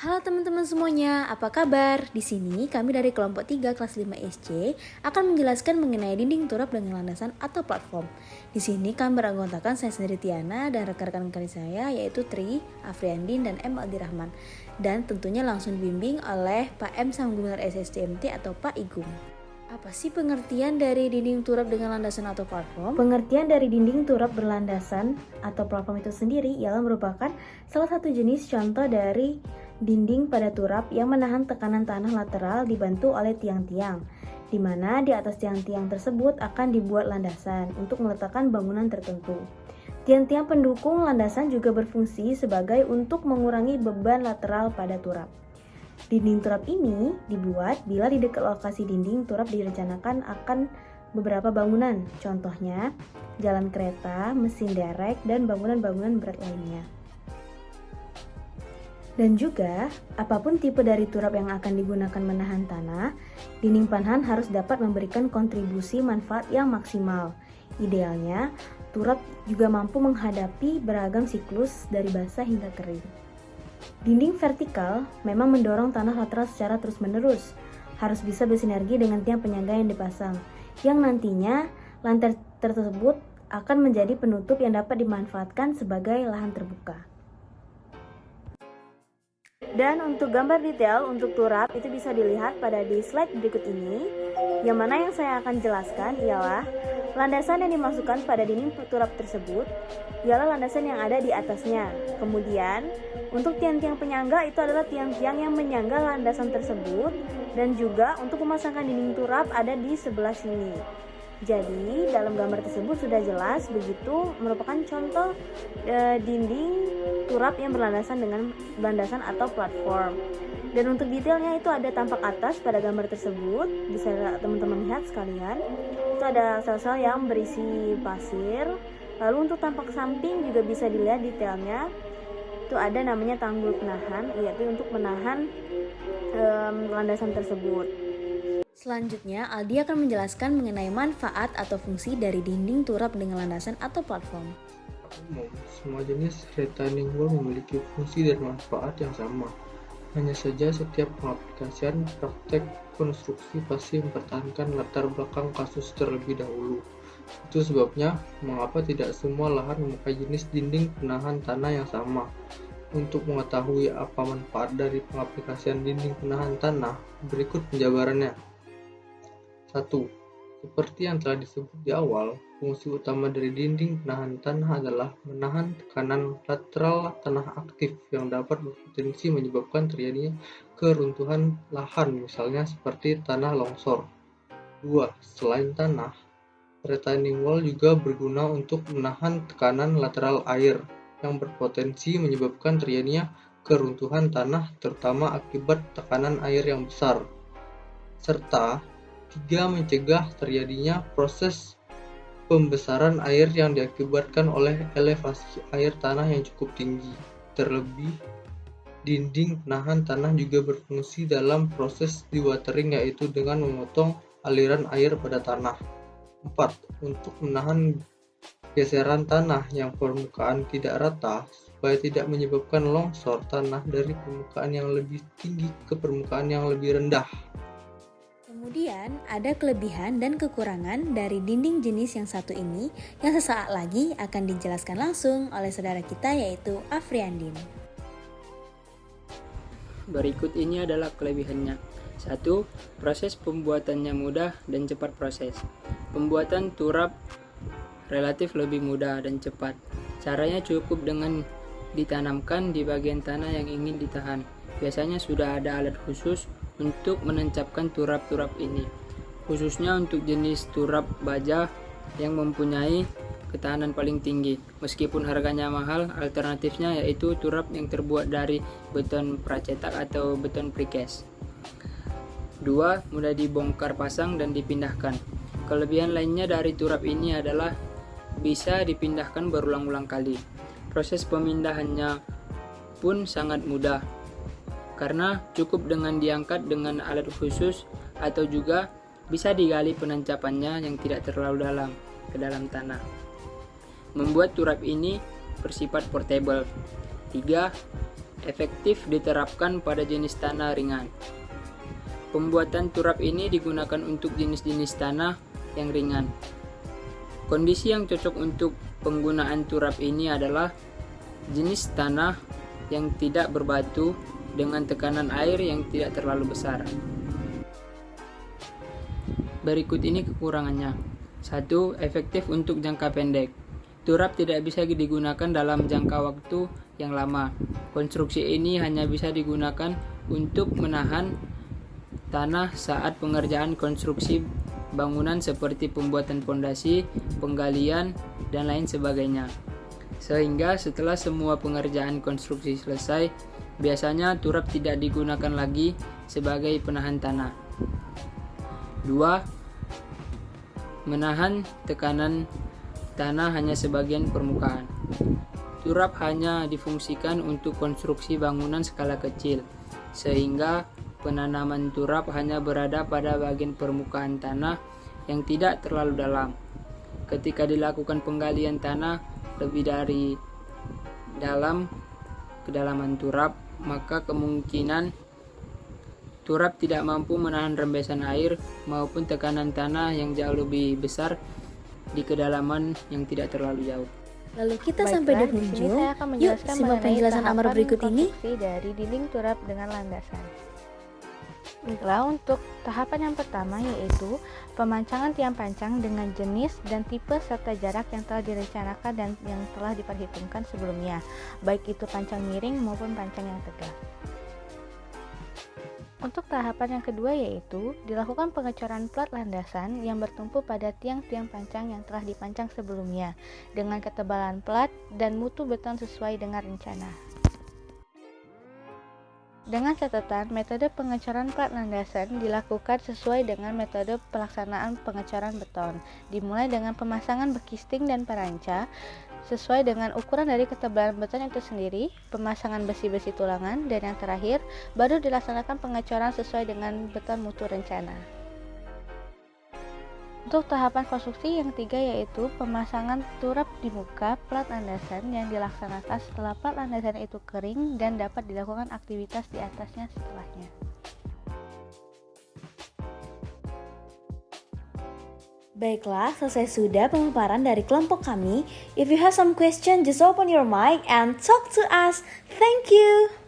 Halo teman-teman semuanya, apa kabar? Di sini kami dari kelompok 3 kelas 5 SC akan menjelaskan mengenai dinding turap dengan landasan atau platform. Di sini kami beranggotakan saya sendiri Tiana dan rekan-rekan kali saya yaitu Tri, Afriandin, dan M. Aldi Rahman. Dan tentunya langsung dibimbing oleh Pak M. Sang Gubernur SSTMT atau Pak Igung. Apa sih pengertian dari dinding turap dengan landasan atau platform? Pengertian dari dinding turap berlandasan atau platform itu sendiri ialah merupakan salah satu jenis contoh dari dinding pada turap yang menahan tekanan tanah lateral dibantu oleh tiang-tiang, di mana di atas tiang-tiang tersebut akan dibuat landasan untuk meletakkan bangunan tertentu. Tiang-tiang pendukung landasan juga berfungsi sebagai untuk mengurangi beban lateral pada turap. Dinding turap ini dibuat bila di dekat lokasi dinding turap direncanakan akan beberapa bangunan, contohnya jalan kereta, mesin derek, dan bangunan-bangunan berat lainnya. Dan juga, apapun tipe dari turap yang akan digunakan menahan tanah, dinding panahan harus dapat memberikan kontribusi manfaat yang maksimal. Idealnya, turap juga mampu menghadapi beragam siklus dari basah hingga kering. Dinding vertikal memang mendorong tanah lateral secara terus-menerus, harus bisa bersinergi dengan tiang penyangga yang dipasang, yang nantinya lantai tersebut akan menjadi penutup yang dapat dimanfaatkan sebagai lahan terbuka. Dan untuk gambar detail untuk turap itu bisa dilihat pada di slide berikut ini, yang mana yang saya akan jelaskan ialah landasan yang dimasukkan pada dinding turap tersebut ialah landasan yang ada di atasnya. Kemudian, untuk tiang-tiang penyangga itu adalah tiang-tiang yang menyangga landasan tersebut, dan juga untuk memasangkan dinding turap ada di sebelah sini. Jadi, dalam gambar tersebut sudah jelas begitu merupakan contoh dinding turap yang berlandasan dengan landasan atau platform. Dan untuk detailnya itu ada tampak atas pada gambar tersebut, bisa teman-teman lihat sekalian. Itu ada sel-sel yang berisi pasir. Lalu untuk tampak samping juga bisa dilihat detailnya. Itu ada namanya tanggul penahan, yaitu untuk menahan landasan tersebut. Selanjutnya, Aldi akan menjelaskan mengenai manfaat atau fungsi dari dinding turap dengan landasan atau platform. Umum, semua jenis retaining wall memiliki fungsi dan manfaat yang sama. Hanya saja setiap pengaplikasian praktek konstruksi pasti mempertahankan latar belakang kasus terlebih dahulu. Itu sebabnya mengapa tidak semua lahan memakai jenis dinding penahan tanah yang sama. Untuk mengetahui apa manfaat dari pengaplikasian dinding penahan tanah, berikut penjabarannya. 1. Seperti yang telah disebut di awal, fungsi utama dari dinding penahan tanah adalah menahan tekanan lateral tanah aktif yang dapat berpotensi menyebabkan terjadinya keruntuhan lahan, misalnya seperti tanah longsor. 2. Selain tanah, retaining wall juga berguna untuk menahan tekanan lateral air yang berpotensi menyebabkan terjadinya keruntuhan tanah, terutama akibat tekanan air yang besar. Serta 3. Mencegah terjadinya proses pembesaran air yang diakibatkan oleh elevasi air tanah yang cukup tinggi. Terlebih, dinding penahan tanah juga berfungsi dalam proses dewatering, yaitu dengan memotong aliran air pada tanah. 4. Untuk menahan geseran tanah yang permukaan tidak rata, supaya tidak menyebabkan longsor tanah dari permukaan yang lebih tinggi ke permukaan yang lebih rendah. Kemudian ada kelebihan dan kekurangan dari dinding jenis yang satu ini yang sesaat lagi akan dijelaskan langsung oleh saudara kita yaitu Afriandin. Berikut ini adalah kelebihannya. 1. Proses pembuatannya mudah dan cepat proses. Pembuatan turap relatif lebih mudah dan cepat. Caranya cukup dengan ditanamkan di bagian tanah yang ingin ditahan. Biasanya sudah ada alat khusus untuk menancapkan turap-turap ini, khususnya untuk jenis turap baja yang mempunyai ketahanan paling tinggi. Meskipun harganya mahal, alternatifnya yaitu turap yang terbuat dari beton pracetak atau beton precast. 2. Mudah dibongkar pasang dan dipindahkan. Kelebihan lainnya dari turap ini adalah bisa dipindahkan berulang-ulang kali. Proses pemindahannya pun sangat mudah, karena cukup dengan diangkat dengan alat khusus atau juga bisa digali penancapannya yang tidak terlalu dalam ke dalam tanah. Membuat turap ini bersifat portable. 3. efektif diterapkan pada jenis tanah ringan. Pembuatan turap ini digunakan untuk jenis-jenis tanah yang ringan. Kondisi yang cocok untuk penggunaan turap ini adalah jenis tanah yang tidak berbatu dengan tekanan air yang tidak terlalu besar. Berikut ini kekurangannya. 1. Efektif untuk jangka pendek. Turap tidak bisa digunakan dalam jangka waktu yang lama. Konstruksi ini hanya bisa digunakan untuk menahan tanah saat pengerjaan konstruksi bangunan seperti pembuatan fondasi, penggalian, dan lain sebagainya. Sehingga setelah semua pengerjaan konstruksi selesai, biasanya turap tidak digunakan lagi sebagai penahan tanah. 2. Menahan tekanan tanah hanya sebagian permukaan. Turap hanya difungsikan untuk konstruksi bangunan skala kecil, sehingga penanaman turap hanya berada pada bagian permukaan tanah yang tidak terlalu dalam. Ketika dilakukan penggalian tanah lebih dari dalam kedalaman turap, maka kemungkinan turap tidak mampu menahan rembesan air maupun tekanan tanah yang jauh lebih besar di kedalaman yang tidak terlalu jauh. Lalu kita sampai di penghujung. Yuk simak penjelasan Amar berikut ini. Dari dinding turap dengan landasan. Baiklah, untuk tahapan yang pertama yaitu pemancangan tiang pancang dengan jenis dan tipe serta jarak yang telah direncanakan dan yang telah diperhitungkan sebelumnya, baik itu pancang miring maupun pancang yang tegak. Untuk tahapan yang kedua yaitu dilakukan pengecoran plat landasan yang bertumpu pada tiang-tiang pancang yang telah dipancang sebelumnya dengan ketebalan plat dan mutu beton sesuai dengan rencana. Dengan catatan, metode pengecoran plat landasan dilakukan sesuai dengan metode pelaksanaan pengecoran beton, dimulai dengan pemasangan bekisting dan peranca sesuai dengan ukuran dari ketebalan beton itu sendiri, pemasangan besi-besi tulangan, dan yang terakhir, baru dilaksanakan pengecoran sesuai dengan beton mutu rencana. Untuk tahapan konstruksi yang ketiga yaitu pemasangan turap di muka plat landasan yang dilaksanakan setelah plat landasan itu kering dan dapat dilakukan aktivitas di atasnya setelahnya. Baiklah, selesai sudah pemaparan dari kelompok kami. If you have some question, just open your mic and talk to us. Thank you.